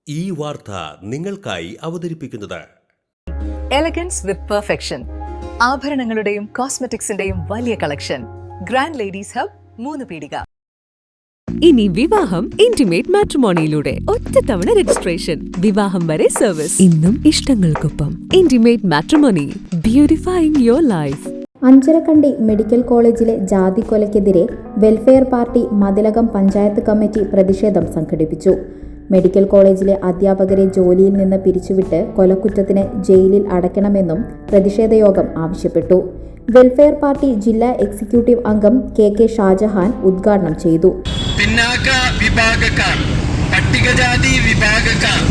ഈ വാർത്ത നിങ്ങൾക്കായി അവതരിപ്പിക്കുന്നത് എലഗൻസ് വിത്ത് പെർഫെക്ഷൻ. ആഭരണങ്ങളുടെയും കോസ്മെറ്റിക്സിന്റെയും വലിയ കളക്ഷൻ. ഗ്രാൻഡ് ലേഡീസ് ഹബ്, 3 പീടിക. ഇനി വിവാഹം ഇന്റിമേറ്റ് മാട്രിമോണിയിലൂടെ ഒറ്റത്തവണ രജിസ്ട്രേഷൻ, വിവാഹം വരെ സർവീസ്. ഇന്നും ഇഷ്ടങ്ങൾക്കൊപ്പം intimate matrimony, beautifying your life. Anjarakandy medical കോളേജിലെ ജാതിക്കൊലയ്ക്കെതിരെ welfare party Mathilakam panchayat committee പ്രതിഷേധം സംഘടിപ്പിച്ചു. മെഡിക്കൽ കോളേജിലെ അധ്യാപകരെ ജോലിയിൽ നിന്ന് പിരിച്ചുവിട്ട് കൊലക്കുറ്റത്തിന് ജയിലിൽ അടയ്ക്കണമെന്നും പ്രതിഷേധയോഗം ആവശ്യപ്പെട്ടു. വെൽഫെയർ പാർട്ടി ജില്ലാ എക്സിക്യൂട്ടീവ് അംഗം കെ ഷാജഹാൻ ഉദ്ഘാടനം ചെയ്തു. പിന്നാക്ക വിഭാഗക്കാർ, പട്ടികജാതി വിഭാഗക്കാർ,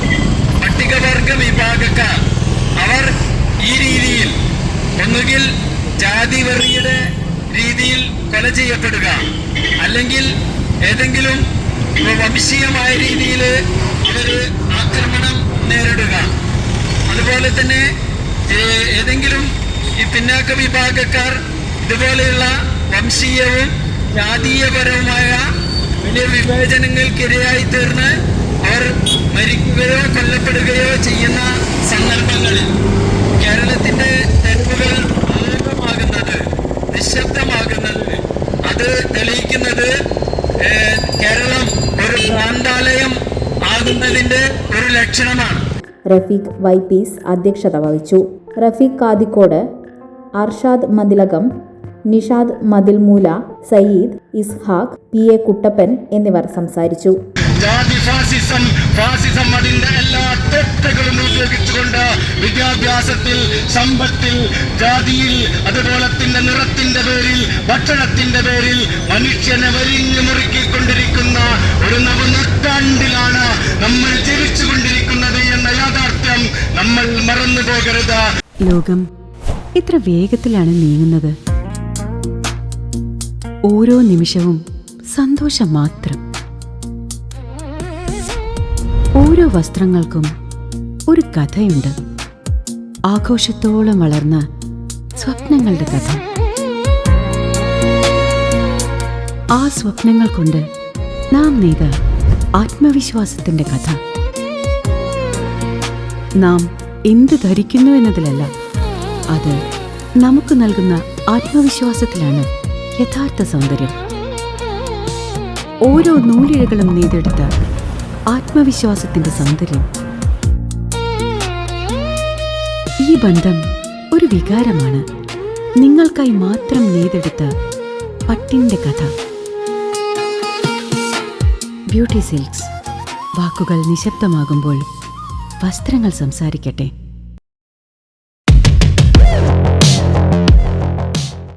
പട്ടികവർഗ വിഭാഗക്കാർ അവർ ഈ രീതിയിൽ ഒന്നുകിൽ ജാതി വെറിയുടെ രീതിയിൽ കൊല ചെയ്യപ്പെടുക, അല്ലെങ്കിൽ ഏതെങ്കിലും വംശീയമായ രീതിയിൽ അവർ ആക്രമണം നേരിടുക. അതുപോലെ തന്നെ ഏതെങ്കിലും ഈ പിന്നാക്ക വിഭാഗക്കാർ ഇതുപോലെയുള്ള വംശീയവും ജാതീയപരവുമായ വലിയ വിവേചനങ്ങൾക്കിരയായി തീർന്ന് അവർ മരിക്കുകയോ കൊല്ലപ്പെടുകയോ ചെയ്യുന്ന സന്ദർഭങ്ങളിൽ കേരളത്തിന്റെ തെരുവുകൾ മൂകമാകുന്നത്, നിശബ്ദമാകുന്നത്, അത് തെളിയിക്കുന്നത് കേരളം ഒരു ഭ്രാന്താലയം ആകുന്നതിന്റെ ഒരു ലക്ഷണമാണ്. റഫീഖ് വൈപ്പീസ് അധ്യക്ഷത വഹിച്ചു. റഫീഖ് കാദിക്കോട്, അർഷാദ് മതിലകം, നിഷാദ് മതിൽമൂല, സയ്യിദ്, ഇസ്ഹാഖ്, PA കുട്ടപ്പൻ എന്നിവർ സംസാരിച്ചു. ജാതി ഫാസിസം അതിന്റെ എല്ലാ തെറ്റുകളും ഉപയോഗിച്ചുകൊണ്ട് വിദ്യാഭ്യാസത്തിൽ, സമ്പത്തിൽ, ജാതിയിൽ, അതുപോലെ തന്നെ നിറത്തിന്റെ പേരിൽ, ഭക്ഷണത്തിന്റെ പേരിൽ മനുഷ്യനെ വരിഞ്ഞു മുറുക്കിക്കൊണ്ടിരിക്കുന്ന ഒരു നവനൂറ്റാണ്ടിലാണ് നമ്മൾ ജീവിച്ചുകൊണ്ടിരിക്കുന്നത് എന്ന യാഥാർത്ഥ്യം നമ്മൾ മറന്നു പോകരുത്. ലോകം ഇത്ര വേഗത്തിലാണ് നീങ്ങുന്നത്. ഓരോ നിമിഷവും സന്തോഷം മാത്രം. ഓരോ വസ്ത്രങ്ങൾക്കും ഒരു കഥയുണ്ട്. ആഘോഷത്തോളം വളർന്ന സ്വപ്നങ്ങളുടെ കഥ. ആ സ്വപ്നങ്ങൾ കൊണ്ട് നാം നെയ്ത ആത്മവിശ്വാസത്തിന്റെ കഥ. നാം എന്ത് ധരിക്കുന്നു എന്നതിലല്ല, അത് നമുക്ക് നൽകുന്ന ആത്മവിശ്വാസത്തിലാണ് യഥാർത്ഥ സൗന്ദര്യം. ഓരോ നൂലിഴകളും നെയ്തെടുത്ത ആത്മവിശ്വാസത്തിന്റെ സൗന്ദര്യം. ഈ ബന്ധം ഒരു വികാരമാണ്. നിങ്ങൾക്കായി മാത്രം നെയ്തെടുത്ത പട്ടിന്റെ കഥ. Beauty silks. വാക്കുകൾ നിശബ്ദമാകുമ്പോൾ വസ്ത്രങ്ങൾ സംസാരിക്കട്ടെ.